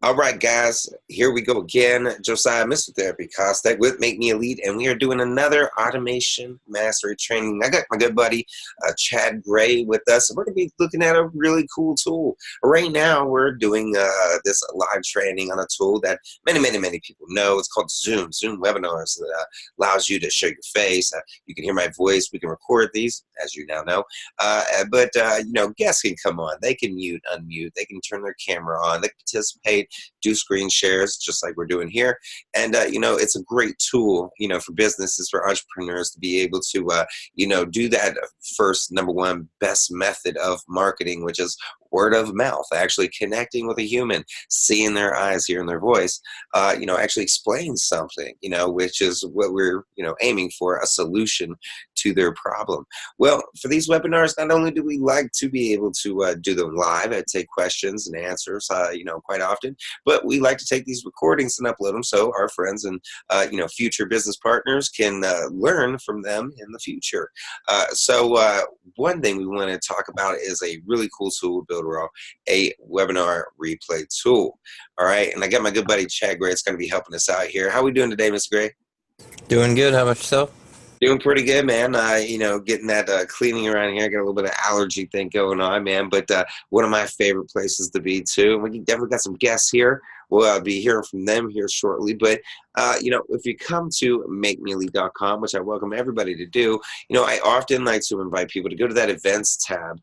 All right, guys, here we go again. Josiah, Mr. Therapy Costek with Make Me Elite, and we are doing another automation mastery training. I got my good buddy Chad Gray with us, and we're going to be looking at a really cool tool. Right now, we're doing this live training on a tool that many people know. It's called Zoom Webinars that allows you to show your face. You can hear my voice. We can record these, as you now know. But you know, guests can come on. They can mute, unmute. They can turn their camera on. They can participate, do screen shares just like we're doing here. And you know, it's a great tool, you know, for businesses, for entrepreneurs to be able to you know, do that first, number one, best method of marketing, which is word of mouth, actually connecting with a human, seeing their eyes, hearing their voice, you know, actually explain something, you know, which is what we're, you know, aiming for, a solution to their problem. Well, for these webinars, not only do we like to be able to do them live and take questions and answers, you know, quite often, but we like to take these recordings and upload them so our friends and, you know, future business partners can learn from them in the future. So one thing we want to talk about is a really cool tool, Builderall, a webinar replay tool. All right, and I got my good buddy Chad Gray. It's going to be helping us out here. How are we doing today, Mr. Gray? Doing good. How about yourself? Doing pretty good, man. You know, getting that cleaning around here. I got a little bit of allergy thing going on, man. But one of my favorite places to be, too. We definitely got some guests here. We'll be hearing from them here shortly. But, you know, if you come to makemeelite.com, which I welcome everybody to do, you know, I often like to invite people to go to that events tab,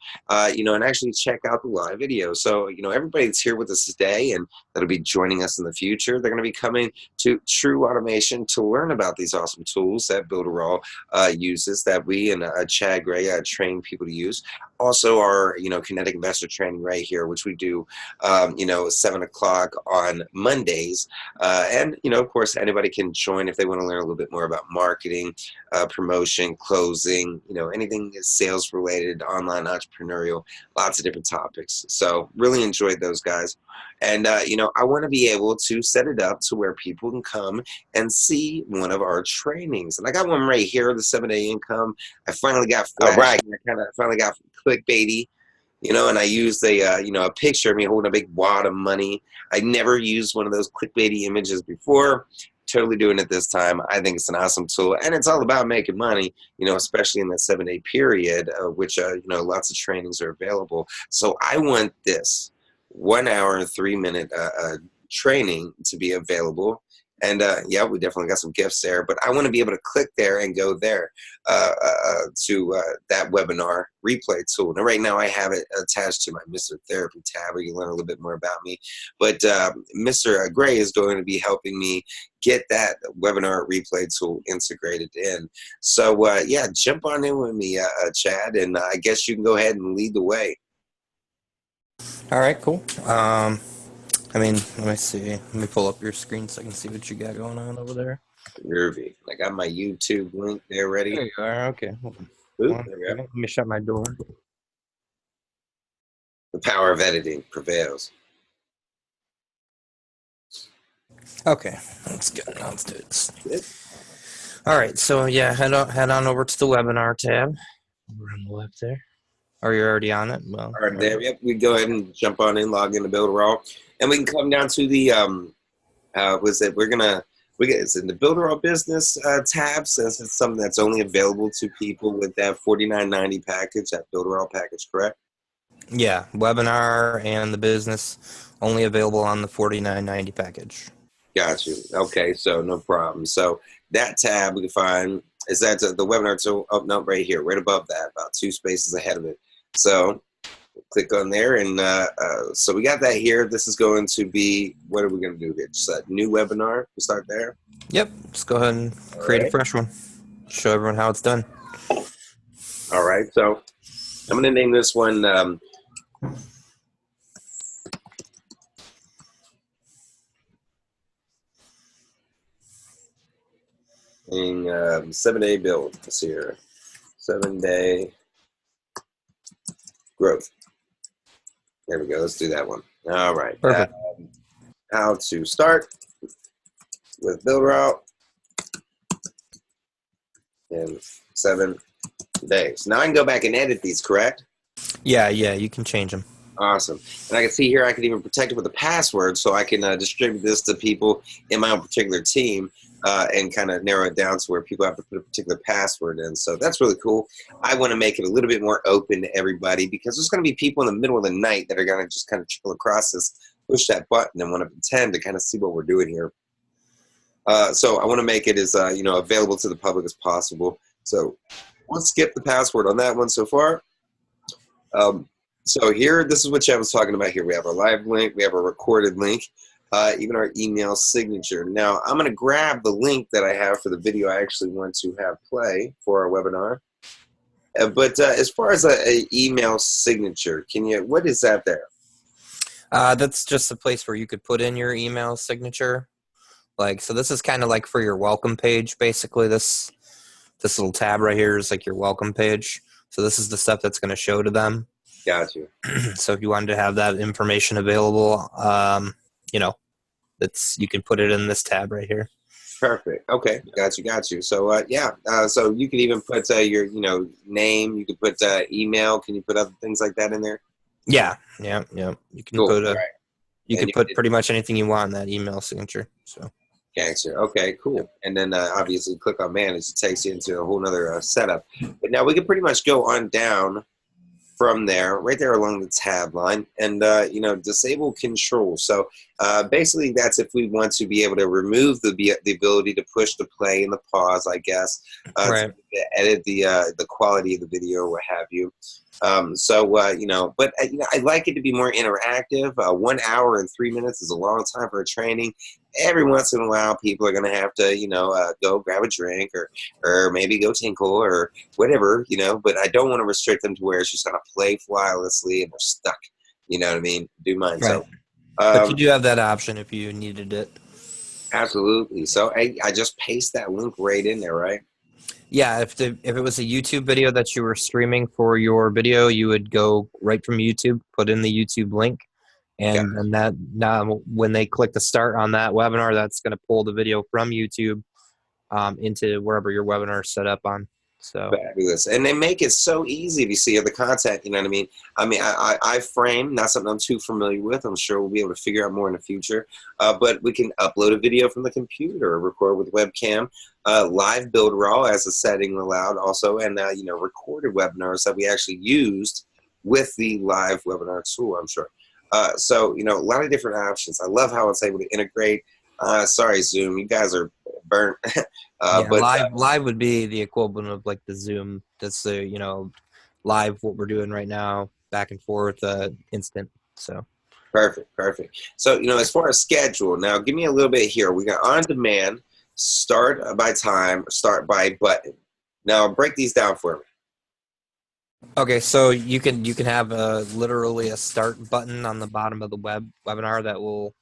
you know, and actually check out the live video. So, you know, everybody that's here with us today and that'll be joining us in the future, they're going to be coming to True Automation to learn about these awesome tools that Builderall uses, that we and Chad Gray train people to use. Also, our, you know, kinetic investor training right here, which we do, you know, 7 o'clock on Mondays. And, you know, of course, anybody can join if they want to learn a little bit more about marketing, promotion, closing, you know, anything sales related, online entrepreneurial, lots of different topics. So really enjoyed those guys. And, you know, I want to be able to set it up to where people can come and see one of our trainings. And I got one right here, the 7-day income. I finally got flashed. Right. I kind of finally got clickbaity, you know, and I used a, you know, a picture of me holding a big wad of money. I never used one of those clickbaity images before. Totally doing it this time. I think it's an awesome tool, and it's all about making money, you know, especially in that 7-day period, which, you know, lots of trainings are available. So I want this 1 hour and 3-minute training to be available. And yeah, we definitely got some gifts there, but I want to be able to click there and go there to that webinar replay tool. Now, right now I have it attached to my Mr. Therapy tab where you can learn a little bit more about me. But Mr. Gray is going to be helping me get that webinar replay tool integrated in. So yeah, jump on in with me, Chad, and I guess you can go ahead and lead the way. All right, cool. I mean, let me see. Let me pull up your screen so I can see what you got going on over there. Groovy. I got my YouTube link there ready. There you are. Okay. Oop, there we go. Let me shut my door. The power of editing prevails. Okay, that's good. Now let's do this. All right, so yeah, head on over to the webinar tab. Over on the left there. Are you already on it? Well, all right, there. Yep, we go ahead and jump on in, log into Builderall, and we can come down to the was it? It's in the Builderall business tab, since it's something that's only available to people with that $49.90 package, that Builderall package, correct? Yeah, webinar and the business only available on the $49.90 package. Got you. Okay, so no problem. So that tab we can find is that the webinar tool. Oh no, right here, right above that, about 2 spaces ahead of it. So click on there, and so we got that here. This is going to be, what are we going to do here? Just a new webinar. We start there. Yep. Let's go ahead and create a fresh one. Show everyone how it's done. All right. So I'm going to name this one. In 7-day build. Let's see here. 7-day growth. There we go. Let's do that one. All right. Perfect. How to start with Builderall in 7 days. Now I can go back and edit these, correct? Yeah, you can change them. Awesome. And I can see here I can even protect it with a password, so I can distribute this to people in my own particular team and kind of narrow it down to where people have to put a particular password in. So that's really cool. I want to make it a little bit more open to everybody because there's going to be people in the middle of the night that are going to just kind of trickle across this, push that button, and want to pretend to kind of see what we're doing here. So I want to make it as available to the public as possible. So we'll skip the password on that one so far. So here, this is what I was talking about here. We have our live link, we have a recorded link, even our email signature. Now, I'm going to grab the link that I have for the video I actually want to have play for our webinar. But as far as a email signature, what is that there? That's just a place where you could put in your email signature. So this is kind of like for your welcome page, basically. This little tab right here is like your welcome page. So this is the stuff that's going to show to them. Got you. So if you wanted to have that information available, you can put it in this tab right here. Perfect. Okay, got you. So so you can even put your name. You could put email. Can you put other things like that in there? Yeah. You can Cool. put Right. you can put pretty much anything you want in that email signature. So. Gotcha. Okay, cool. And then obviously click on manage. It takes you into a whole nother setup. But now we can pretty much go on down from there, right there along the tab line, and disable control. So basically, that's if we want to be able to remove the ability to push the play and the pause, I guess, Right. to edit the quality of the video or what have you. But I like it to be more interactive. 1 hour and 3 minutes is a long time for a training. Every once in a while, people are going to have to, go grab a drink or maybe go tinkle or whatever, but I don't want to restrict them to where it's just going to play flawlessly and they're stuck. You know what I mean? Do mine. Right. So, But you do have that option if you needed it. absolutely. So I just paste that link right in there, right? Yeah, if it was a YouTube video that you were streaming for your video, you would go right from YouTube, put in the YouTube link, and then now when they click the start on that webinar, that's going to pull the video from YouTube into wherever your webinar is set up on. So Fabulous. And they make it so easy if you see the content, you know what I mean? I frame, not something I'm too familiar with. I'm sure we'll be able to figure out more in the future. But we can upload a video from the computer, record with webcam, live Builderall as a setting allowed also, and, recorded webinars that we actually used with the live webinar tool, I'm sure. So, a lot of different options. I love how it's able to integrate. Sorry, Zoom, you guys are burnt. live would be the equivalent of like the Zoom. That's the live what we're doing right now, back and forth, instant. So perfect. So as far as schedule, now give me a little bit here. We got on demand, start by time, start by button. Now break these down for me. okay, so you can have literally a start button on the bottom of the webinar that will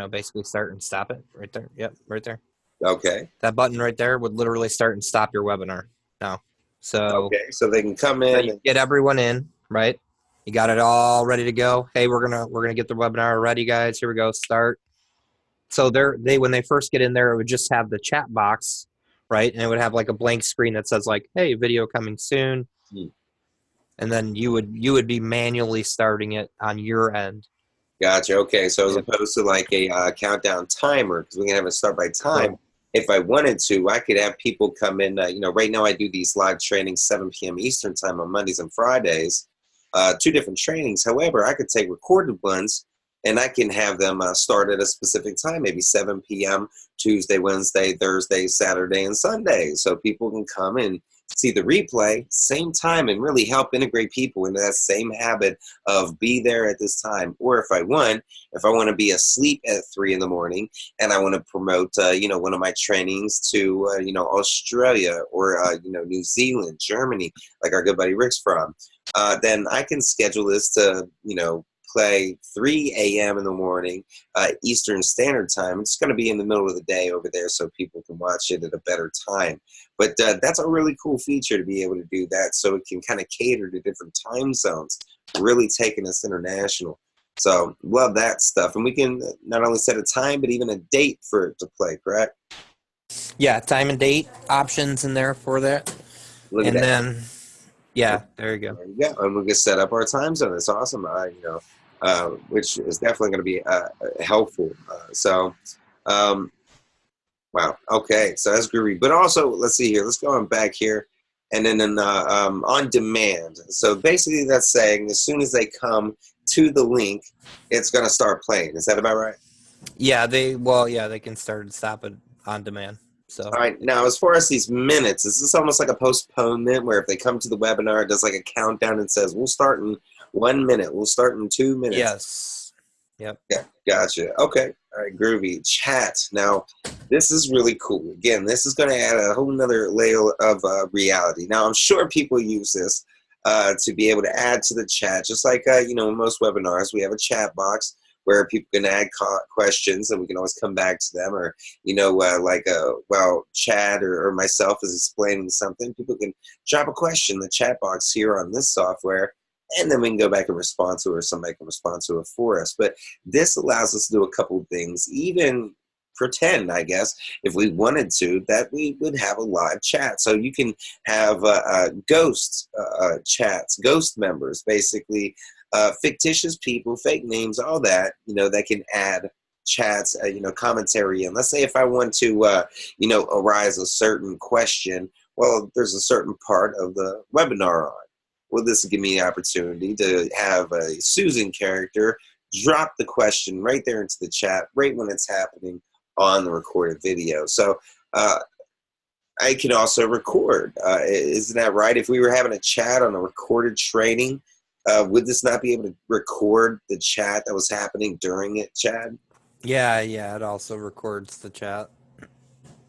basically start and stop it right there. Yep, right there. Okay. That button right there would literally start and stop your webinar now. So okay, so they can come in and get everyone in, right? You got it all ready to go. Hey, we're gonna get the webinar ready, guys. Here we go. Start. So when they first get in there, it would just have the chat box, right? And it would have like a blank screen that says like, "Hey, video coming soon." And then you would be manually starting it on your end. Gotcha. Okay, so as opposed to like a countdown timer, because we can have it start by time. Right. If I wanted to, I could have people come in. Right now I do these live trainings 7 p.m. Eastern time on Mondays and Fridays, 2 different trainings. However, I could take recorded ones and I can have them start at a specific time, maybe 7 p.m. Tuesday, Wednesday, Thursday, Saturday, and Sunday. So people can come and see the replay same time and really help integrate people into that same habit of be there at this time. Or if I want to be asleep at 3 in the morning and I want to promote, one of my trainings to, Australia or, New Zealand, Germany, like our good buddy Rick's from, then I can schedule this to, play 3 a.m. in the morning, Eastern Standard Time. It's going to be in the middle of the day over there so people can watch it at a better time. But that's a really cool feature to be able to do that so it can kind of cater to different time zones, really taking us international. So love that stuff. And we can not only set a time, but even a date for it to play, correct? Yeah, time and date options in there for that. Look at And that. then Yeah, there you go. There you go. And we can set up our time zone. It's awesome. Which is definitely going to be helpful. Um, wow. Okay. So that's groovy. But also, let's see here. Let's go on back here. And then on demand. So basically, that's saying as soon as they come to the link, it's going to start playing. Is that about right? Yeah, they can start and stop it on demand. So All right. Now, as far as these minutes, is this almost like a postponement where if they come to the webinar, it does like a countdown and says, we'll start in 1 minute, we'll start in 2 minutes? yes, yep, Yeah, gotcha. Okay. All right, groovy. Chat. Now, this is really cool. Again, this is going to add a whole nother layer of reality. Now, I'm sure people use this to be able to add to the chat, just like, in most webinars, we have a chat box where people can add questions and we can always come back to them. Or, while Chad or myself is explaining something, people can drop a question in the chat box here on this software, and then we can go back and respond to it, or somebody can respond to it for us. But this allows us to do a couple of things, even pretend, I guess, if we wanted to, that we would have a live chat. So you can have ghost chats, ghost members, basically fictitious people, fake names, all that, that can add chats, commentary. And let's say if I want to, arise a certain question, well, there's a certain part of the webinar on. Well, this will give me the opportunity to have a Susan character drop the question right there into the chat, right when it's happening on the recorded video. So I can also record. Isn't that right? If we were having a chat on a recorded training, would this not be able to record the chat that was happening during it, Chad? yeah. It also records the chat.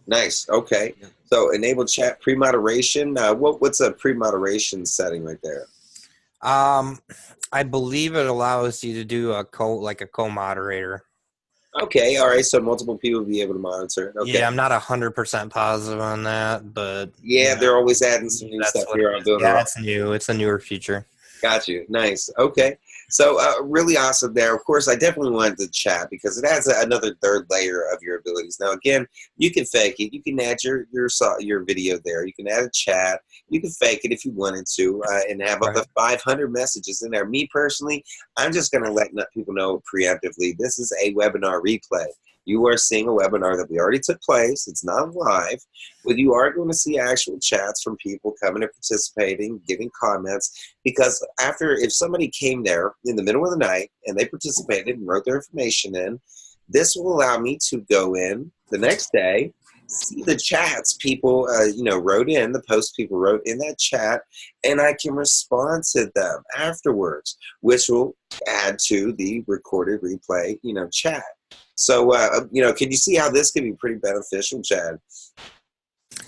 Nice. Okay. So enable chat pre-moderation. What's a pre-moderation setting right there? I believe it allows you to do a co-moderator. Okay. All right. So multiple people will be able to monitor. Okay. Yeah, I'm not 100% positive on that, but Yeah, they're always adding some new that's stuff what it here on is. Yeah, Builderall. it's new. It's a newer feature. Got you. Nice. Okay. So really awesome there. Of course, I definitely wanted to chat because it adds another third layer of your abilities. Now, again, you can fake it. You can add your video there. You can add a chat. You can fake it if you wanted to and have up Right. to 500 messages in there. Me personally, I'm just going to let people know preemptively. This is a webinar replay. You are seeing a webinar that we already took place. It's not live, but you are going to see actual chats from people coming and participating, giving comments. Because if somebody came there in the middle of the night and they participated and wrote their information in, this will allow me to go in the next day, see the chats people wrote in, the posts people wrote in that chat, and I can respond to them afterwards, which will add to the recorded replay chat. So can you see how this can be pretty beneficial, Chad?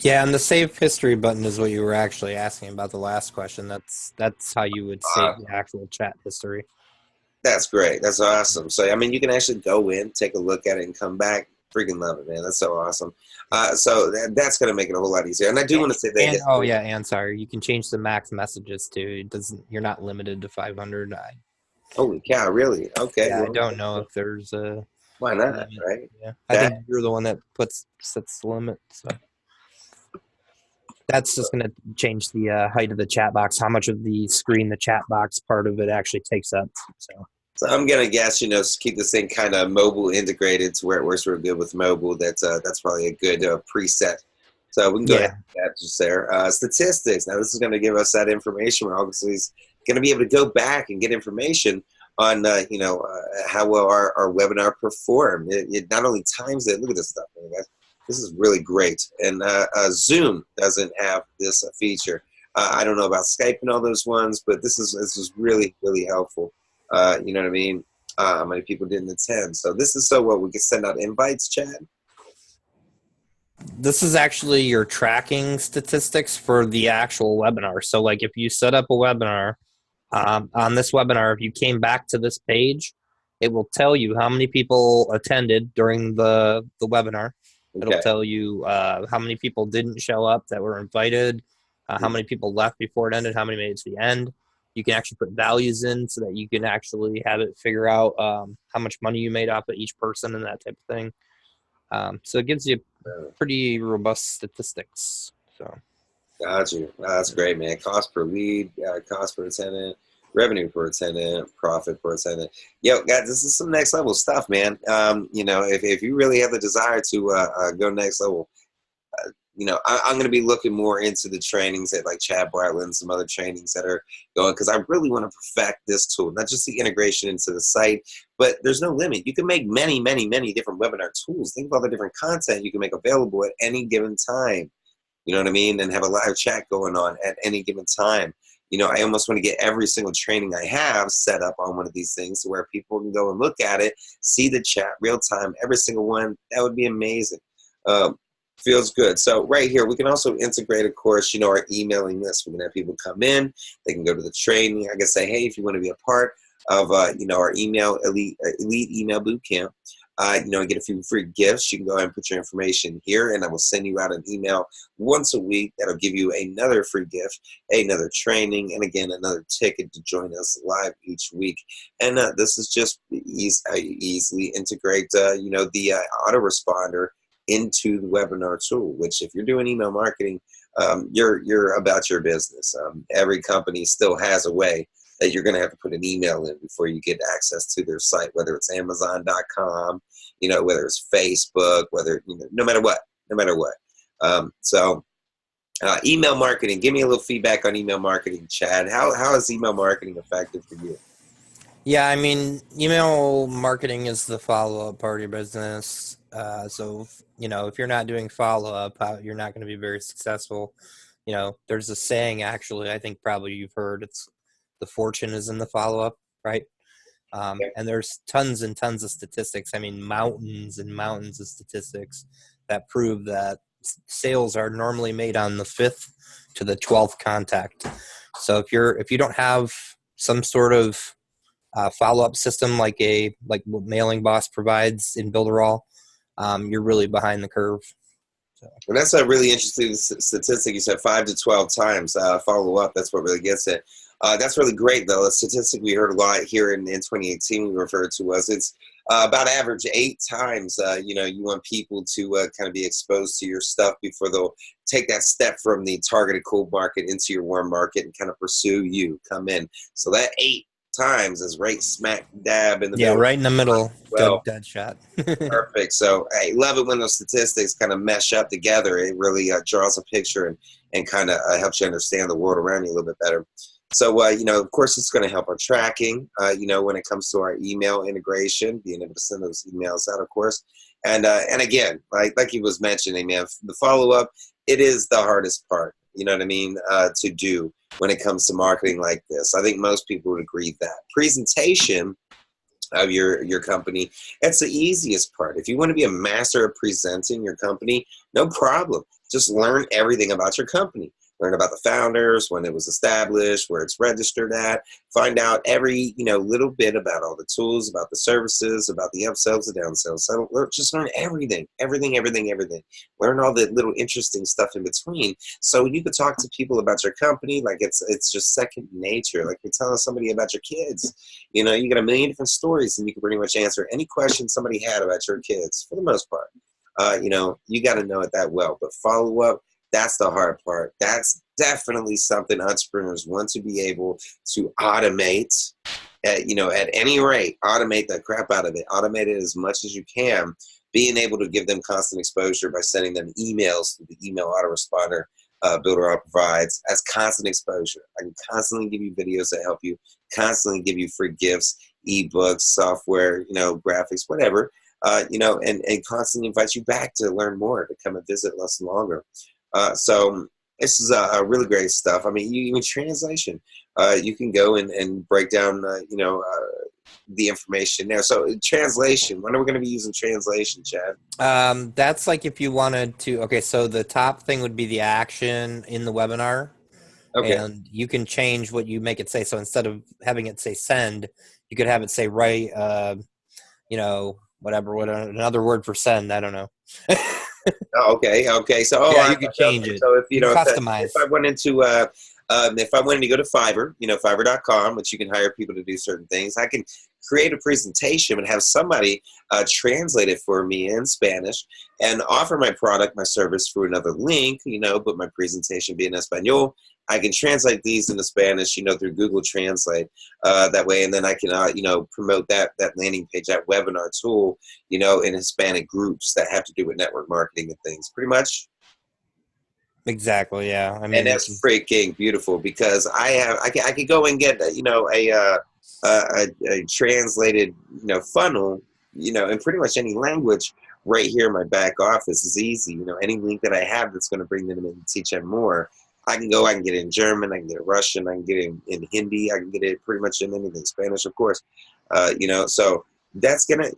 Yeah, and the save history button is what you were actually asking about the last question. That's how you would Uh, save the actual chat history. That's great. That's awesome. So, I mean, you can actually go in, take a look at it, and come back. Freaking love it, man. That's so awesome. So that's going to make it a whole lot easier. And I do want to say that And oh history. yeah, and sorry, you can change the max messages too. It doesn't. You're not limited to 500. Holy cow, really? Okay. Yeah, I Well, don't know if there's a why not, limit. right? Yeah, I That, think you're the one that sets the limit. So that's just going to change the height of the chat box, how much of the screen the chat box part of it actually takes up. so I'm going to guess, keep this thing kind of mobile integrated to where it works real good with mobile. That's probably a good preset. So we can go ahead Yeah, and do that just there. Statistics. Now, this is going to give us that information. We're obviously going to be able to go back and get information on, how well our webinar performed. It not only times it. Look at this stuff, man, guys. This is really great. And Zoom doesn't have this feature. I don't know about Skype and all those ones, but this is really, really helpful. You know what I mean? How many people didn't attend? So this is so what we can send out invites, Chad. this is actually your tracking statistics for the actual webinar. So, like, if you set up a webinar on this webinar, if you came back to this page, it will tell you how many people attended during the webinar. It'll Okay. tell you how many people didn't show up that were invited, how many people left before it ended, how many made it to the end. You can actually put values in so that you can actually have it figure out how much money you made off of each person and that type of thing. So it gives you pretty robust statistics. So Got you. That's great, man. Cost per lead, cost per attendant, revenue per attendant, profit per attendant. Yo, guys, this is some next level stuff, man. If you really have the desire to go next level, I'm going to be looking more into the trainings at like Chad Bartlett and some other trainings that are going, because I really want to perfect this tool, not just the integration into the site, but there's no limit. You can make many, many, many different webinar tools. Think of all the different content you can make available at any given time. You know what I mean? And have a live chat going on at any given time. I almost want to get every single training I have set up on one of these things where people can go and look at it, see the chat real time, every single one. That would be amazing. Feels good. So right here, we can also integrate, of course, our emailing list. We can have people come in. They can go to the training. I can say, hey, if you want to be a part of, our email elite email boot camp, get a few free gifts. You can go ahead and put your information here, and I will send you out an email once a week that'll give you another free gift, another training, and again, another ticket to join us live each week. And this is just easily integrate, the autoresponder into the webinar tool, which if you're doing email marketing, you're about your business. Every company still has a way that you're going to have to put an email in before you get access to their site, whether it's Amazon.com, whether it's Facebook, no matter what. Email marketing, give me a little feedback on email marketing, Chad. How is email marketing effective for you? Yeah, I mean, email marketing is the follow-up part of your business. So, if you're not doing follow-up, you're not going to be very successful. There's a saying, actually, I think probably you've heard, it's the fortune is in the follow-up, right? And there's tons and tons of statistics. I mean, mountains and mountains of statistics that prove that sales are normally made on the 5th to the 12th contact. So if you don't have some sort of follow-up system like what Mailing Boss provides in Builderall, you're really behind the curve. So. Well, that's a really interesting statistic. You said 5 to 12 times follow-up. That's what really gets it. That's really great, though. A statistic we heard a lot here in 2018 we referred to was it's about average 8 times, you want people to kind of be exposed to your stuff before they'll take that step from the targeted cold market into your warm market and kind of pursue you, come in. So that 8 times is right smack dab in the middle. Yeah, right in the middle. Well, dead shot. Perfect. So I love it when those statistics kind of mesh up together. It really draws a picture and kind of helps you understand the world around you a little bit better. So, of course, it's going to help our tracking, when it comes to our email integration, being able to send those emails out, of course. And again, like he was mentioning, man, the follow-up, it is the hardest part, you know what I mean, to do when it comes to marketing like this. I think most people would agree with that. Presentation of your company, that's the easiest part. If you want to be a master of presenting your company, no problem. Just learn everything about your company. Learn about the founders, when it was established, where it's registered at. Find out every little bit about all the tools, about the services, about the upsells, the downsells. So just learn everything. Learn all the little interesting stuff in between, so you could talk to people about your company like it's just second nature. Like you're telling somebody about your kids. You got a million different stories, and you can pretty much answer any question somebody had about your kids for the most part. You got to know it that well. But follow up, that's the hard part. That's definitely something entrepreneurs want to be able to automate at any rate. Automate the crap out of it. Automate it as much as you can. Being able to give them constant exposure by sending them emails through the email autoresponder Builderall provides as constant exposure. I can constantly give you videos that help you, constantly give you free gifts, ebooks, software, graphics, whatever, and constantly invite you back to learn more, to come and visit less and longer. So this is a really great stuff. I mean, even translation, you can go and break down, the information there. So translation, when are we going to be using translation, Chad? That's like if you wanted to, okay, so the top thing would be the action in the webinar. Okay. And you can change what you make it say. So instead of having it say send, you could have it say write, whatever, another word for send. I don't know. Okay. So yeah, you can change it. So if customize. if I went into If I wanted to go to Fiverr, Fiverr.com, which you can hire people to do certain things, I can create a presentation and have somebody translate it for me in Spanish and offer my product, my service through another link, but my presentation be in Espanol. I can translate these into Spanish, through Google Translate that way. And then I can, promote that landing page, that webinar tool, in Hispanic groups that have to do with network marketing and things pretty much. Exactly. Yeah. I mean, And that's freaking beautiful because I could go and get, a translated, funnel, in pretty much any language right here in my back office is easy. Any link that I have that's going to bring them in and teach them more. I can get it in German, I can get it Russian, I can get it in Hindi, I can get it pretty much in anything, Spanish, of course. So that's going to,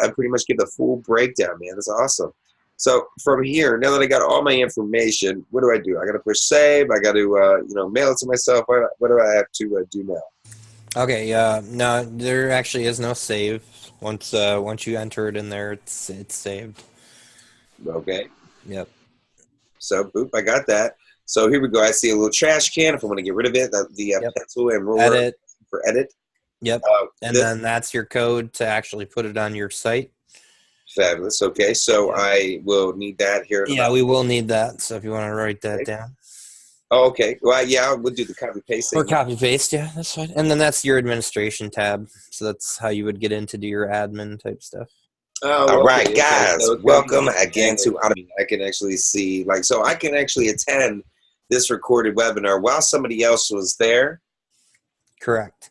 I pretty much give the full breakdown, man. That's awesome. So from here, now that I got all my information, what do? I got to push save. I got to, mail it to myself. What do I have to do now? Okay. No, there actually is no save. Once you enter it in there, it's saved. Okay. Yep. So boop, I got that. So here we go. I see a little trash can. If I want to get rid of it, the pencil and ruler Edit. for edit. Yep. And then that's your code to actually put it on your site. Fabulous. Okay, so I will need that here. Yeah, we will need that. So if you want to write that down. Oh, okay. Well, yeah, we'll do the copy paste. Or copy paste, yeah, that's fine. And then that's your administration tab. So that's how you would get into do your admin type stuff. Oh, all right, guys. So welcome again to. I can actually see, so I can actually attend this recorded webinar while somebody else was there. Correct.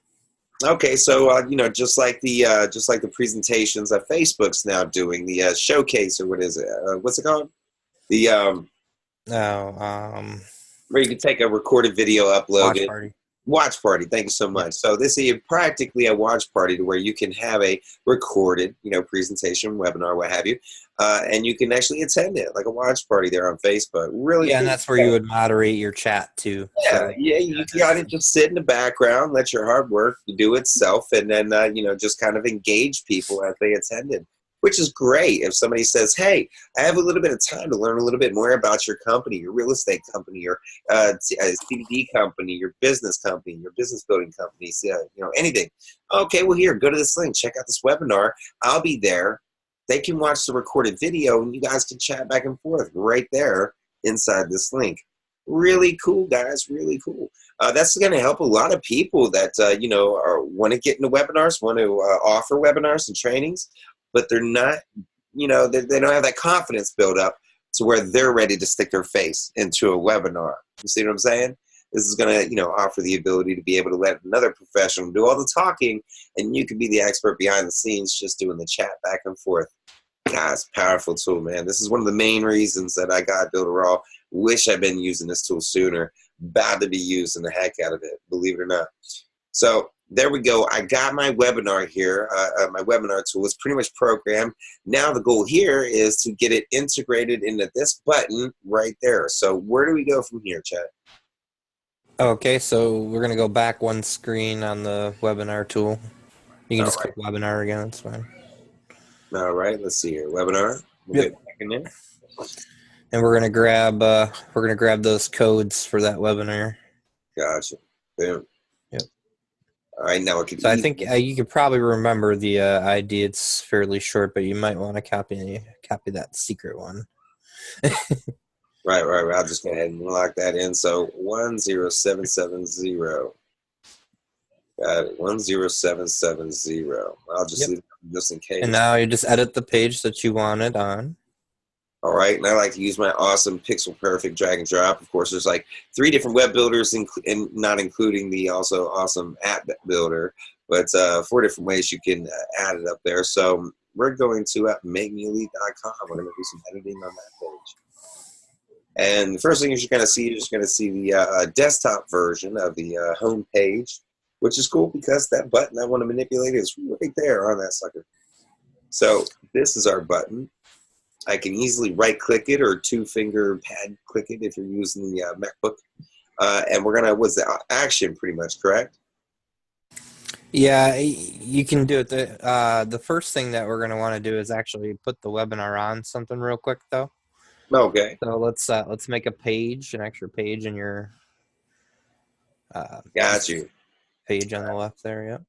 Okay, so just like the presentations that Facebook's now doing, the showcase, or what is it? What's it called? The where you can take a recorded video, upload it. Party. Watch party. Thank you so much. So this is practically a watch party to where you can have a recorded, presentation, webinar, what have you, and you can actually attend it like a watch party there on Facebook. Really, yeah, cool. And that's where you would moderate your chat too. Yeah, so, you got to just sit in the background, let your hard work do itself, and then just kind of engage people as they attended. Which is great if somebody says, hey, I have a little bit of time to learn a little bit more about your company, your real estate company, your CBD company, your business building company, anything. Okay, well, here, go to this link. Check out this webinar. I'll be there. They can watch the recorded video, and you guys can chat back and forth right there inside this link. Really cool, guys. Really cool. That's going to help a lot of people that, want to get into webinars, want to offer webinars and trainings. But they're not, they don't have that confidence built up to where they're ready to stick their face into a webinar. You see what I'm saying? This is going to, offer the ability to be able to let another professional do all the talking, and you can be the expert behind the scenes just doing the chat back and forth. Guys, powerful tool, man. This is one of the main reasons that I got Builderall. Wish I'd been using this tool sooner. About to be using the heck out of it, believe it or not. So there we go. I got my webinar here. My webinar tool is pretty much programmed. Now the goal here is to get it integrated into this button right there. So where do we go from here, Chad? Okay, so we're going to go back one screen on the webinar tool. You can just click webinar again. That's fine. All right. Let's see here. Webinar. We'll get back in there. And we're going to grab those codes for that webinar. Gotcha. Boom. Yep. All right, now it can. So I think you could probably remember the ID. It's fairly short, but you might want to copy that secret one. Right. I'll just go ahead and lock that in. So 10770. Got it. 10770. I'll just leave it just in case. And now you just edit the page that you wanted on. All right, and I like to use my awesome pixel perfect drag and drop. Of course, there's like 3 different web builders, and not including the also awesome app builder, but 4 different ways you can add it up there. So we're going to makemeelite.com. We're going to do some editing on that page. And the first thing you're going to see the desktop version of the home page, which is cool because that button I want to manipulate is right there on that sucker. So this is our button. I can easily right-click it or 2-finger pad click it if you're using the MacBook. And we're going to, what's the action pretty much, correct? Yeah, you can do it. The first thing that we're going to want to do is actually put the webinar on something real quick, though. Okay. So let's make a page, an extra page in your Got you. Page on the left there. Yep.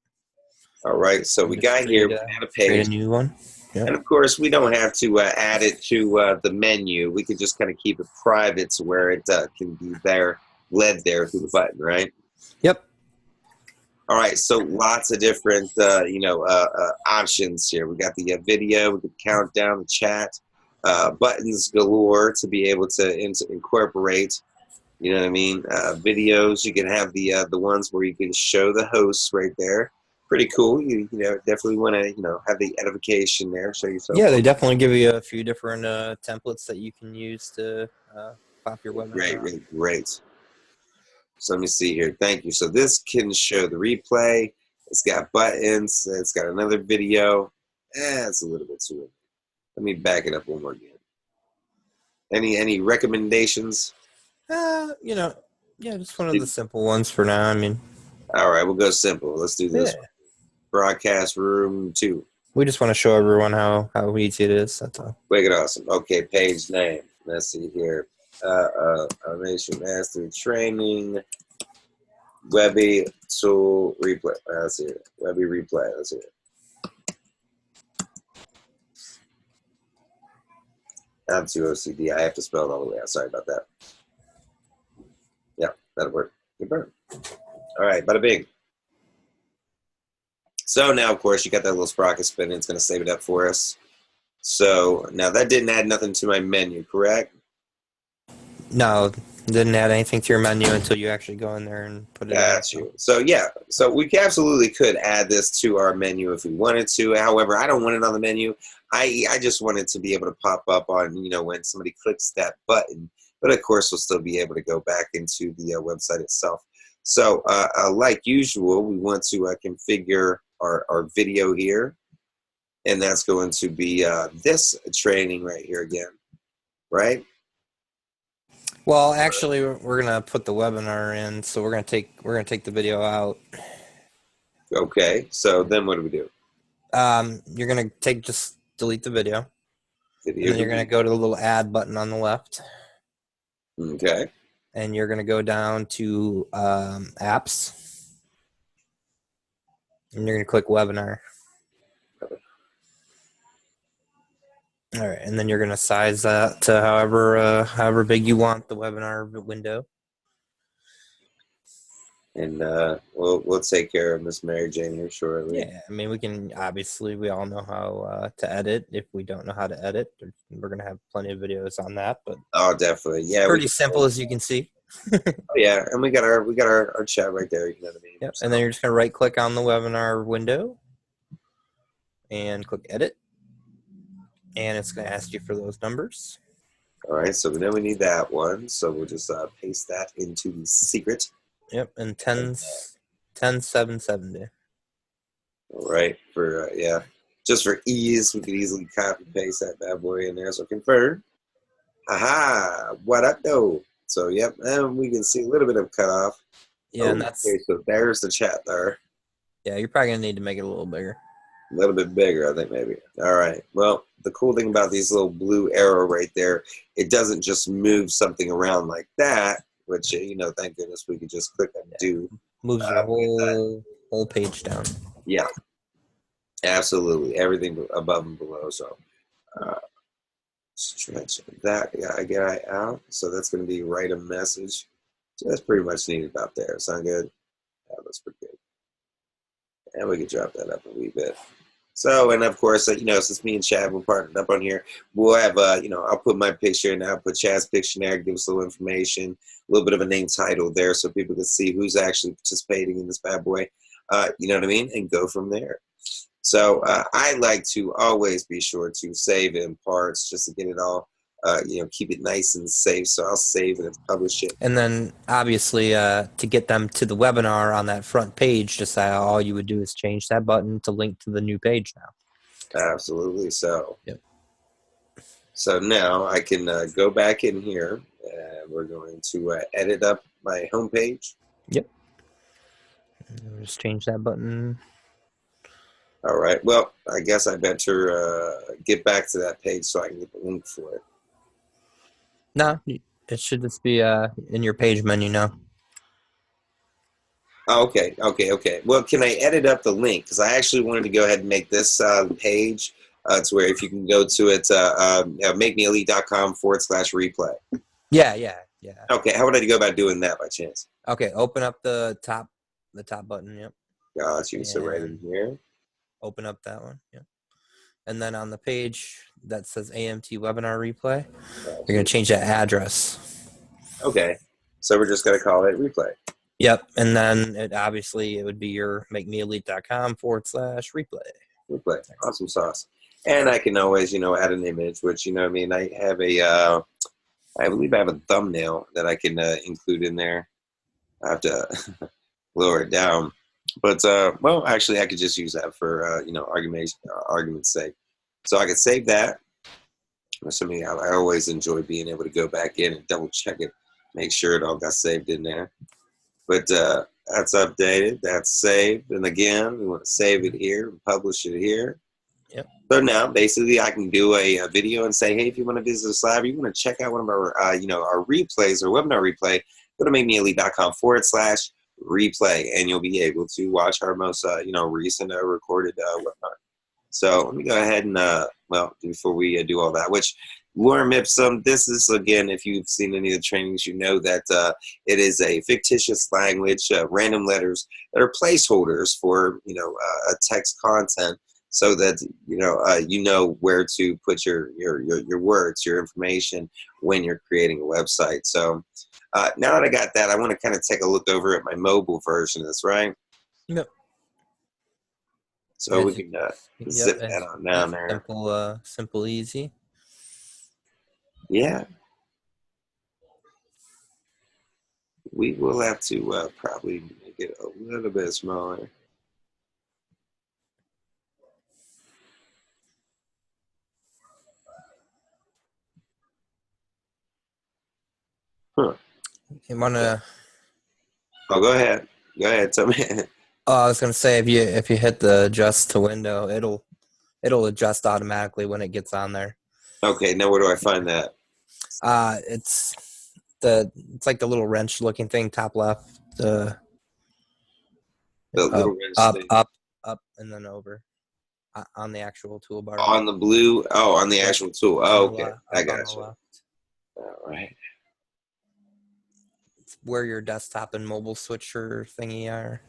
All right, so we got here, we add a Create page. a new one. Yep. And of course, we don't have to add it to the menu. We could just kind of keep it private to where it can be led there through the button, right? Yep. All right, so lots of different, options here. We got the video, we could count down the chat, buttons galore to be able to incorporate. You know what I mean? Videos. You can have the ones where you can show the hosts right there. Pretty cool. You definitely want to have the edification there. Show yourself. Yeah, they definitely give you a few different templates that you can use to pop your webinar. Great. So let me see here. Thank you. So this can show the replay. It's got buttons. It's got another video. It's a little bit too. Let me back it up one more again. Any recommendations? Just one of the simple ones for now. I mean, all right, we'll go simple. Let's do this. Yeah. Broadcast room 2. We just want to show everyone how easy it is. That's all. Wicked awesome. Okay, page name. Let's see here. Automation Mastery Training. Webby Tool Replay. Let's see it. Webby Replay. Let's see it. I'm too OCD. I have to spell it all the way out. Sorry about that. Yeah, that'll work. Good burn. All right, bada bing. So now, of course, you got that little sprocket spinning. It's going to save it up for us. So now that didn't add nothing to my menu, correct? No, didn't add anything to your menu until you actually go in there and put it in. Got you. So yeah, so we absolutely could add this to our menu if we wanted to. However, I don't want it on the menu. I just want it to be able to pop up on, when somebody clicks that button. But of course, we'll still be able to go back into the website itself. So like usual, we want to configure our video here. And that's going to be this training right here again, right? Well, actually, we're gonna put the webinar in, so we're gonna take the video out. Okay. So then, what do we do? You're gonna just delete the video. And then you're gonna go to the little add button on the left. Okay. And you're gonna go down to apps, and you're gonna click webinar. All right, and then you're gonna size that to however big you want the webinar window. And we'll take care of Miss Mary Jane here shortly. Yeah, I mean, we all know how to edit. If we don't know how to edit, we're gonna have plenty of videos on that. But definitely, yeah, pretty simple as you can see. Yeah, and we got our chat right there. You know what I mean? Yep. And then you're just gonna right click on the webinar window and click edit. And it's going to ask you for those numbers. All right, so then we need that one. So we'll just paste that into the secret. Yep, and 10,770. All right, just for ease, we can easily copy paste that bad boy in there. So confirm. Aha, what up, though? So yep, and we can see a little bit of cutoff. Yeah, and that's okay. So there's the chat there. Yeah, you're probably gonna need to make it a little bigger. A little bit bigger, I think, maybe. All right. Well, the cool thing about these little blue arrow right there, it doesn't just move something around like that, which, thank goodness we could just click and do. Moves your whole page down. Yeah. Absolutely. Everything above and below. So stretch that guy out. So that's going to be write a message. So that's pretty much needed about there. Sound good? Yeah, that's pretty good. And we can drop that up a wee bit. So, and of course, since me and Chad were partnered up on here, we'll have, I'll put my picture and I'll put Chad's picture there, give us a little information, a little bit of a name title there so people can see who's actually participating in this bad boy, you know what I mean, and go from there. So I like to always be sure to save in parts just to get it all, keep it nice and safe. So I'll save it and publish it. And then obviously to get them to the webinar on that front page, just all you would do is change that button to link to the new page now. Absolutely. So, yep. So now I can go back in here and we're going to edit up my homepage. Yep. Just change that button. All right. Well, I guess I better get back to that page so I can get the link for it. No, it should just be in your page menu now. Oh, okay. Well, can I edit up the link? Because I actually wanted to go ahead and make this page to where if you can go to it, makemeelite.com/replay. Yeah. Okay, how would I go about doing that by chance? Okay, open up the top button. Yep. Got you. So right in And here. open up that one. Yep. And then on the page that says AMT webinar replay, Got you're you. gonna change that address. Okay. So we're just gonna call it replay. Yep. And then it would be your makemeelite.com/replay. Replay. Awesome sauce. And I can always, add an image, which I mean, I have I believe I have a thumbnail that I can include in there. I have to lower it down. But well, actually, I could just use that for argument's sake. So I could save that. Assuming I always enjoy being able to go back in and double check it, make sure it all got saved in there. But that's updated. That's saved. And again, we want to save it here and publish it here. Yep. So now, basically, I can do a video and say, hey, if you want to visit us live, you want to check out one of our, our replays or webinar replay, go to makemeelite.com/replay, and you'll be able to watch our most, recent recorded webinar. So let me go ahead and, before we do all that, which Lorem Ipsum, this is, again, if you've seen any of the trainings, you know that it is a fictitious language, random letters that are placeholders for, text content so that, you know where to put your words, your information when you're creating a website. So now that I got that, I want to kind of take a look over at my mobile version of this, right? Yep. So we can zip that on down there. Simple, easy. Yeah. We will have to probably make it a little bit smaller. Huh. You wanna? Oh, go ahead. Go ahead. Tell me. Oh, I was gonna say if you hit the adjust to window, it'll adjust automatically when it gets on there. Okay. Now where do I find that? It's like the little wrench looking thing, top left. The little wrench thing. Up, and then over on the actual toolbar. On the blue. Oh, on the actual tool. Oh, okay. I got you. Left. All right. It's where your desktop and mobile switcher thingy are.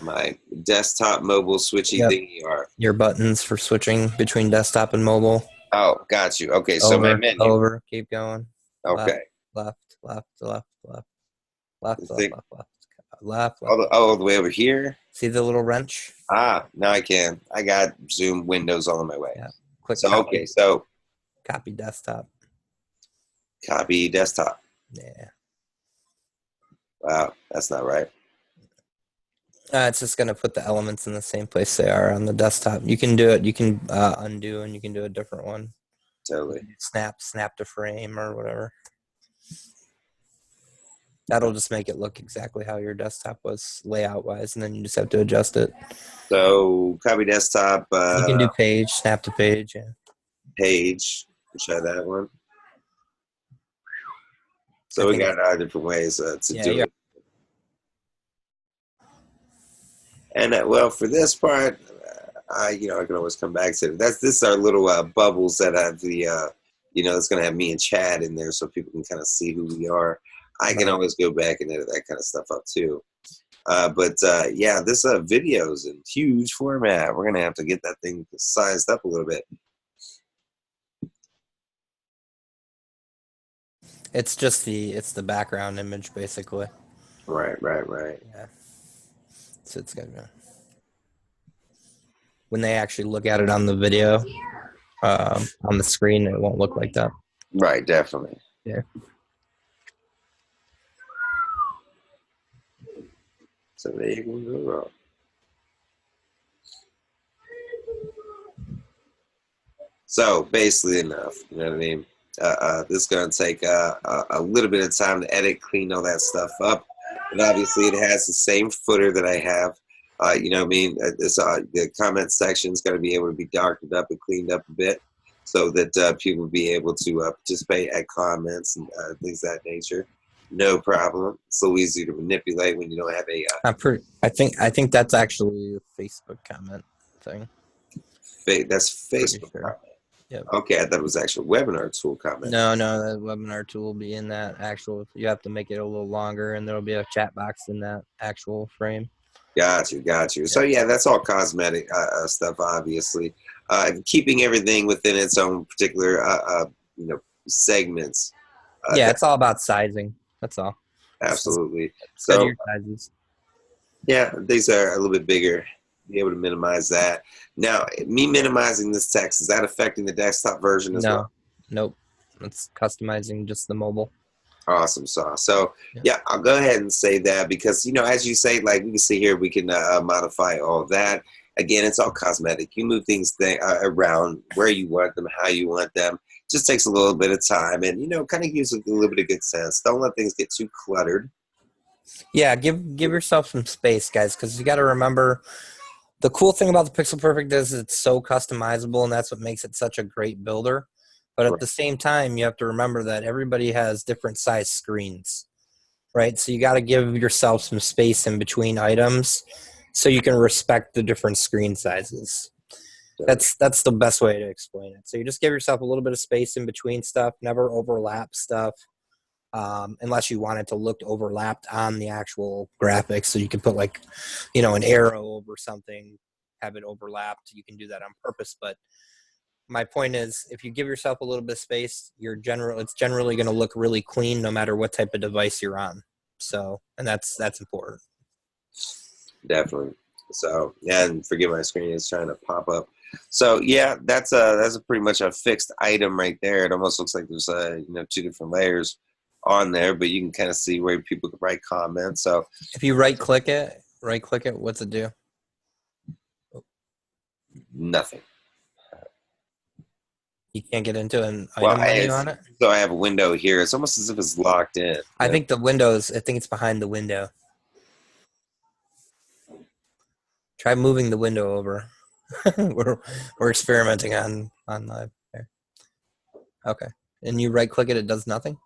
My desktop mobile switchy thingy are. Your buttons for switching between desktop and mobile. Oh, got you. Okay, so my menu. Over, keep going. Okay. Left. All The way over here. See the little wrench? Ah, now I can. I got Zoom windows all on my way. Yeah. Click so copy. Okay, so copy desktop. Copy desktop. Yeah. Wow, that's not right. It's just gonna put the elements in the same place they are on the desktop. You can do it. You can undo, and you can do a different one. Totally. Snap to frame or whatever. That'll just make it look exactly how your desktop was layout wise, and then you just have to adjust it. So copy desktop. You can do page, snap to page. Yeah. Page. Try that one. So we got different ways to do it. And well, for this part, I can always come back to it. This is our little bubbles that have the it's going to have me and Chad in there, so people can kind of see who we are. I can always go back and edit that kind of stuff up too. But this video is in huge format. We're going to have to get that thing sized up a little bit. It's just the background image basically. Right. Yeah. So it's gonna, when they actually look at it on the video, on the screen, it won't look like that. Right, definitely. Yeah. So there you go wrong. So basically enough, you know what I mean? This is going to take a little bit of time to edit, clean all that stuff up. And obviously it has the same footer that I have. The comment section is going to be able to be darkened up and cleaned up a bit so that people will be able to participate, add comments and things of that nature. No problem. It's so easy to manipulate when you don't have a I think that's actually a Facebook comment thing. that's Pretty Facebook sure. comment. Yep. Okay, I thought it was actual webinar tool comment. No, that webinar tool will be in that actual. You have to make it a little longer, and there'll be a chat box in that actual frame. Got you. So yeah, that's all cosmetic stuff, obviously. Keeping everything within its own particular, segments. Yeah, it's all about sizing. That's all. Absolutely. Set So your sizes. yeah, these are a little bit bigger. Be able to minimize that. Now, me minimizing this text, is that affecting the desktop version as well? Nope. It's customizing just the mobile. Awesome sauce. So yeah, I'll go ahead and say that because, as you say, like we can see here, we can modify all of that. Again, it's all cosmetic. You move things around where you want them, how you want them. Just takes a little bit of time and, kind of gives a little bit of good sense. Don't let things get too cluttered. Yeah, give yourself some space, guys, because you got to remember the cool thing about the Pixel Perfect is it's so customizable, and that's what makes it such a great builder. But at the same time, you have to remember that everybody has different size screens, right? So you got to give yourself some space in between items so you can respect the different screen sizes. That's the best way to explain it. So you just give yourself a little bit of space in between stuff, never overlap stuff. Unless you want it to look overlapped on the actual graphics. So you can put an arrow over something, have it overlapped. You can do that on purpose. But my point is, if you give yourself a little bit of space, it's generally going to look really clean no matter what type of device you're on. So, and that's important. Definitely. So, yeah, and forgive my screen, it's trying to pop up. So, yeah, that's a pretty much a fixed item right there. It almost looks like there's two different layers on there, but you can kind of see where people can write comments. So if you right click it, what's it do? Nothing. You can't get into an item menu on it? So I have a window here. It's almost as if it's locked in. I think it's behind the window. Try moving the window over. we're experimenting on live there. Okay. And you right click it, it does nothing?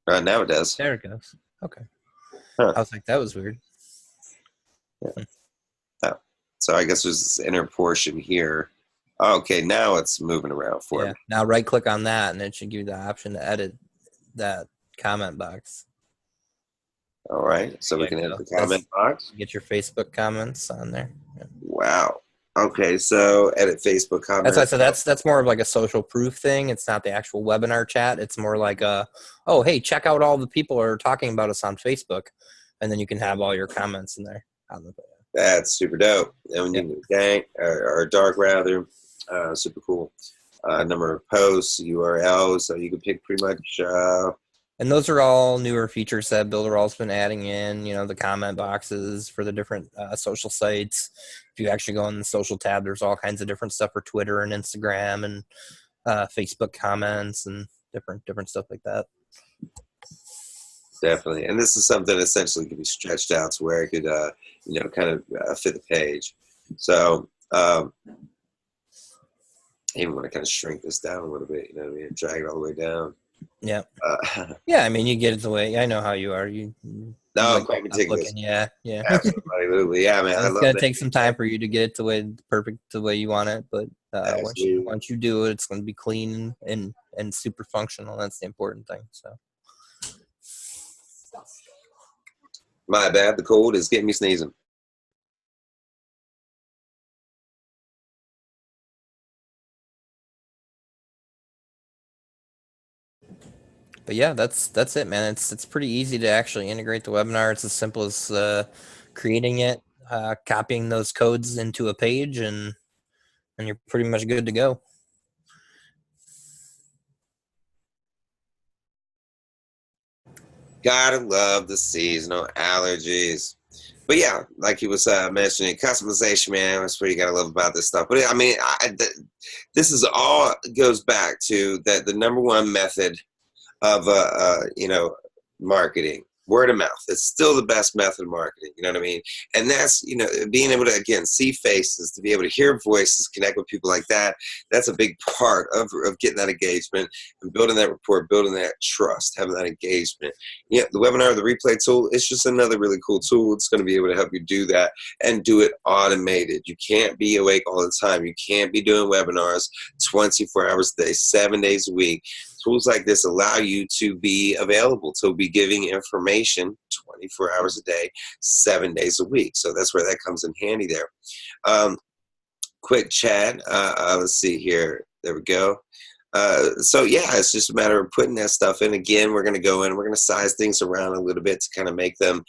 Now it does. There it goes. Okay. Huh. I was like, that was weird. Yeah. Oh. So I guess there's this inner portion here. Okay, now it's moving around for me. Now right click on that and it should give you the option to edit that comment box. All right. So we can edit the comment box. Get your Facebook comments on there. Yeah. Wow. Okay, so edit Facebook comments. That's why I said that's more of like a social proof thing. It's not the actual webinar chat. It's more like hey, check out all the people who are talking about us on Facebook, and then you can have all your comments in there. That's super dope. And when you can or dark rather, super cool. Number of posts, URLs, so you can pick pretty much. And those are all newer features that Builderall's been adding in, the comment boxes for the different social sites. If you actually go in the social tab, there's all kinds of different stuff for Twitter and Instagram and Facebook comments and different stuff like that. Definitely. And this is something that essentially can be stretched out to where it could, kind of fit the page. So even when I kind of shrink this down a little bit, drag it all the way down. Yeah. Yeah, I mean, you get it the way I know how you are. Quite meticulous. Yeah. Absolutely. Yeah, man. It's gonna take some time for you to get it the way you want it, but once you do it, it's gonna be clean and super functional. That's the important thing. So. My bad. The cold is getting me sneezing. But yeah, that's it, man. It's pretty easy to actually integrate the webinar. It's as simple as creating it, copying those codes into a page, and you're pretty much good to go. Gotta love the seasonal allergies. But yeah, like he was mentioning, customization, man, that's what you gotta love about this stuff. But I mean, this is all goes back to that the number one method of marketing, Word of mouth. It's still the best method of marketing. You know what I mean? And that's, being able to, again, see faces, to be able to hear voices, connect with people like that. That's a big part of getting that engagement and building that rapport, building that trust, having that engagement. Yeah, the webinar, the replay tool, it's just another really cool tool. It's going to be able to help you do that and do it automated. You can't be awake all the time. You can't be doing webinars 24 hours a day, 7 days a week. Tools like this allow you to be available, to be giving information 24 hours a day, 7 days a week. So that's where that comes in handy there. Quick chat. Let's see here. There we go. So yeah, it's just a matter of putting that stuff in. Again, we're going to go in, we're going to size things around a little bit to kind of make them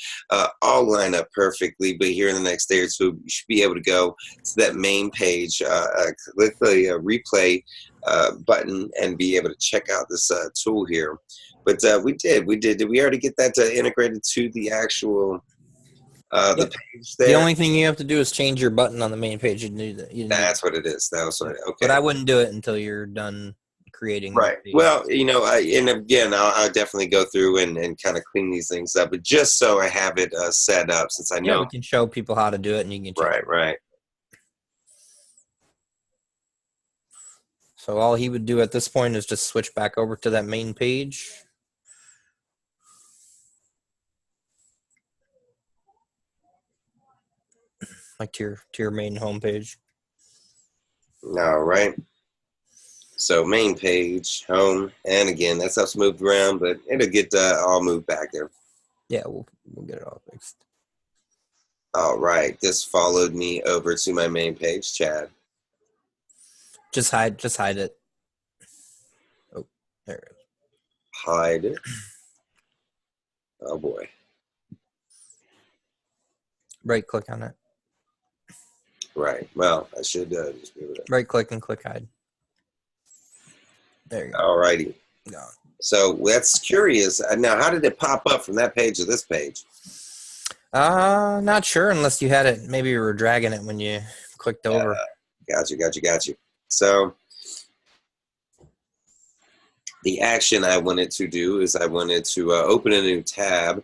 all line up perfectly. But here in the next day or two, you should be able to go to that main page, click the replay button, and be able to check out this tool here. But we did. Did we already get that integrated to the actual the page there? The only thing you have to do is change your button on the main page. That's what it is. That was what okay. But I wouldn't do it until you're done creating. Right. Well, and again, I'll definitely go through and kind of clean these things up, but just so I have it set up, since I know. Yeah, we can show people how to do it, and you can. Right. So all he would do at this point is just switch back over to that main page. Like to your main homepage. All right. So main page, home, and again, that stuff's moved around, but it'll get all moved back there. Yeah, we'll get it all fixed. All right. This followed me over to my main page, Chad. Just hide it. Oh, there it is. Hide it. Oh boy. Right click on it. Right. Well, I should just be able to. Right click and click hide. There you go. All righty. No. So that's curious. Now, how did it pop up from that page to this page? Not sure unless you had it. Maybe you were dragging it when you clicked over. Got you. So the action I wanted to do is I wanted to open a new tab,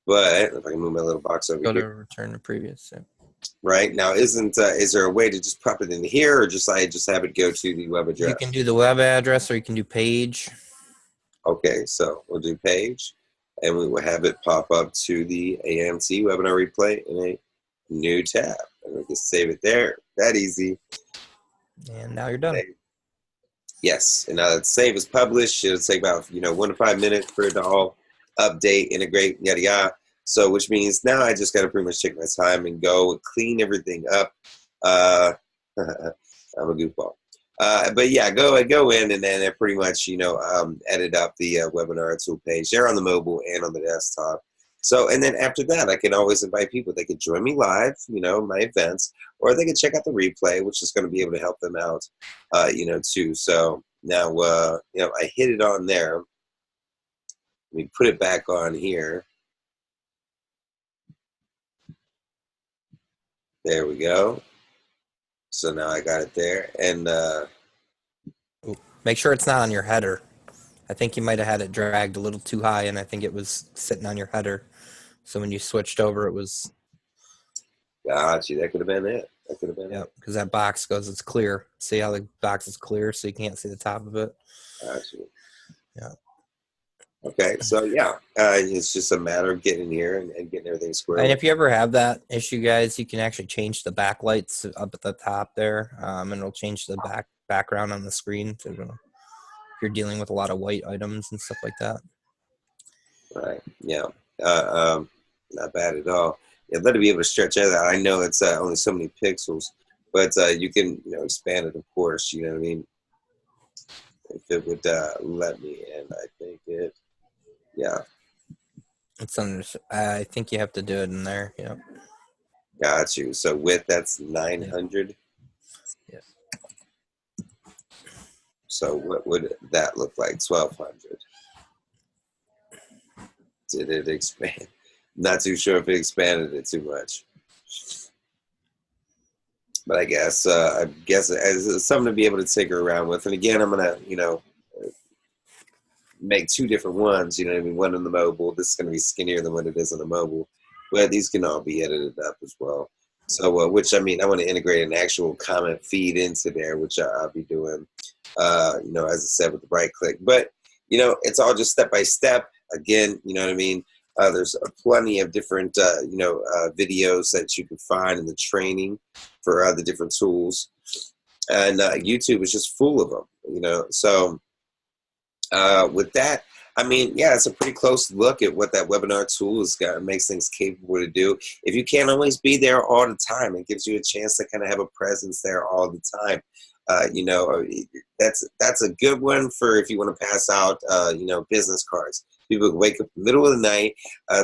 but if I can move my little box over Go here. to return to previous. Yeah. Right now, is there a way to just pop it in here, or just have it go to the web address? You can do the web address, or you can do page. Okay, so we'll do page, and we will have it pop up to the AMT webinar replay in a new tab, and we can save it there. That easy. And now you're done. Yes, and now that save is published, it'll take about 1 to 5 minutes for it to all update, integrate, yada yada. So, which means now I just got to pretty much take my time and go and clean everything up. I'm a goofball. But yeah, go in and then pretty much, edit up the webinar tool page there on the mobile and on the desktop. So, and then after that, I can always invite people. They could join me live, my events, or they can check out the replay, which is going to be able to help them out, too. So now, I hit it on there. Let me put it back on here. There we go. So now I got it there, and make sure it's not on your header. I think you might have had it dragged a little too high, and I think it was sitting on your header. So when you switched over, it was. Gotcha. That could have been it. Yeah, because that box goes, it's clear. See how the box is clear, so you can't see the top of it. Gotcha. Yeah. Okay, so yeah, it's just a matter of getting here and getting everything squared. And if you ever have that issue, guys, you can actually change the backlights up at the top there, and it'll change the background on the screen. So, if you're dealing with a lot of white items and stuff like that. Right. Yeah. Not bad at all. Yeah, let it be able to stretch out. I know it's only so many pixels, but you can expand it, of course. You know what I mean? If it would let me, and I think it. Yeah. It's under. I think you have to do it in there. Yeah. Got you. So width, that's 900. Yeah. So what would that look like? 1200. Did it expand? Not too sure if it expanded it too much. But I guess it's something to be able to tinker around with. And again, I'm gonna make two different ones. You know what I mean? One on the mobile. This is going to be skinnier than what it is on the mobile, but these can all be edited up as well. So, which I mean, I want to integrate an actual comment feed into there, which I'll be doing. You know, as I said, with the right click, but you know, it's all just step by step. Again, you know what I mean? There's plenty of different, you know, videos that you can find in the training for the different tools, and YouTube is just full of them. You know, so with that, I mean, yeah, it's a pretty close look at what that webinar tool is got makes things capable to do. If you can't always be there all the time, it gives you a chance to kind of have a presence there all the time. You know, that's a good one for if you want to pass out, you know, business cards. People wake up in the middle of the night,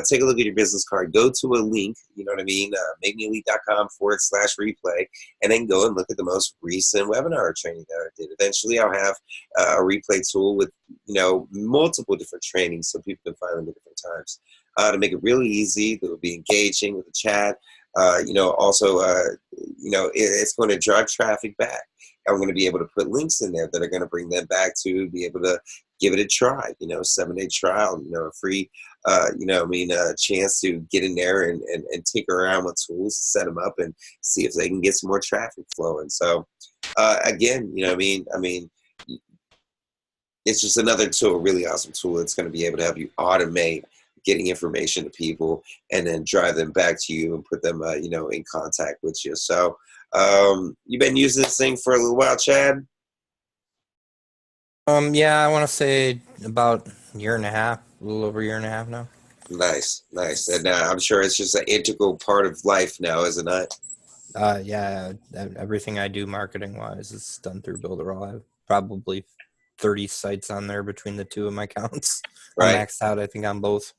take a look at your business card, go to a link, you know what I mean, makemeelite.com/replay, and then go and look at the most recent webinar training that I did. Eventually, I'll have a replay tool with, you know, multiple different trainings so people can find them at different times to make it really easy. That will be engaging with the chat. You know, also, you know, it's going to drive traffic back. I'm going to be able to put links in there that are going to bring them back to be able to give it a try, you know, 7-day trial, you know, a free, you know, I mean, a chance to get in there and tinker around with tools, set them up and see if they can get some more traffic flowing. So, again, you know, I mean, it's just another tool, a really awesome tool that's going to be able to help you automate getting information to people and then drive them back to you and put them, you know, in contact with you. So, you've been using this thing for a little while, Chad? Yeah, I want to say about a year and a half, a little over a year and a half now. Nice, nice. And I'm sure it's just an integral part of life now, isn't it? Yeah, everything I do marketing wise is done through Builderall. I have probably 30 sites on there between the two of my accounts. I'm Right. maxed out, I think, on both.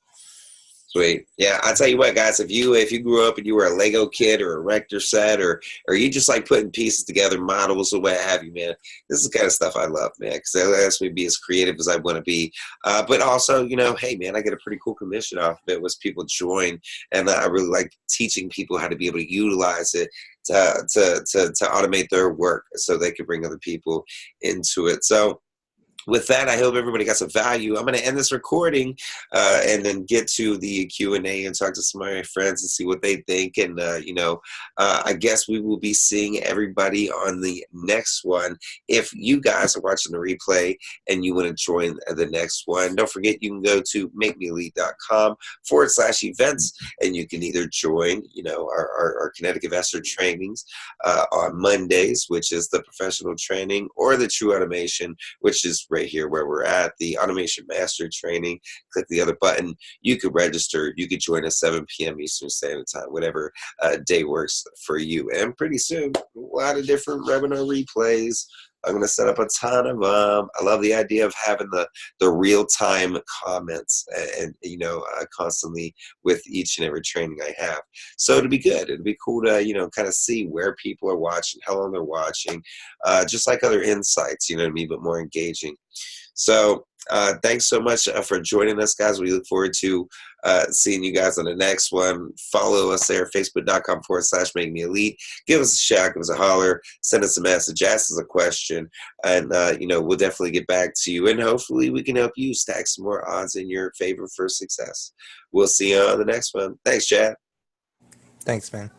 Sweet. Yeah, I'll tell you what, guys, if you grew up and you were a Lego kid or a Rector set or you just like putting pieces together, models or what have you, man, this is the kind of stuff I love, man, because it lets me be as creative as I want to be. But also, you know, hey, man, I get a pretty cool commission off of it once people join, and I really like teaching people how to be able to utilize it to automate their work so they can bring other people into it. So, with that, I hope everybody got some value. I'm going to end this recording and then get to the Q&A and talk to some of my friends and see what they think. And, you know, I guess we will be seeing everybody on the next one. If you guys are watching the replay and you want to join the next one, don't forget you can go to makemeelite.com/events and you can either join, you know, our Kinetic Investor trainings on Mondays, which is the professional training, or the True Automation, which is right here where we're at, the Automation Master Training. Click the other button. You could register. You could join at 7 p.m. Eastern Standard Time, whatever day works for you. And pretty soon, a lot of different webinar replays. I'm going to set up a ton of them. I love the idea of having the real-time comments and you know, constantly with each and every training I have. So it'll be good. It'll be cool to, you know, kind of see where people are watching, how long they're watching, just like other insights, you know what I mean, but more engaging. So thanks so much for joining us, guys. We look forward to seeing you guys on the next one. Follow us there, facebook.com/makemeelite. Give us a shout, give us a holler, send us a message, ask us a question, and you know, we'll definitely get back to you. And hopefully we can help you stack some more odds in your favor for success. We'll see you on the next one. Thanks, Chad. Thanks, man.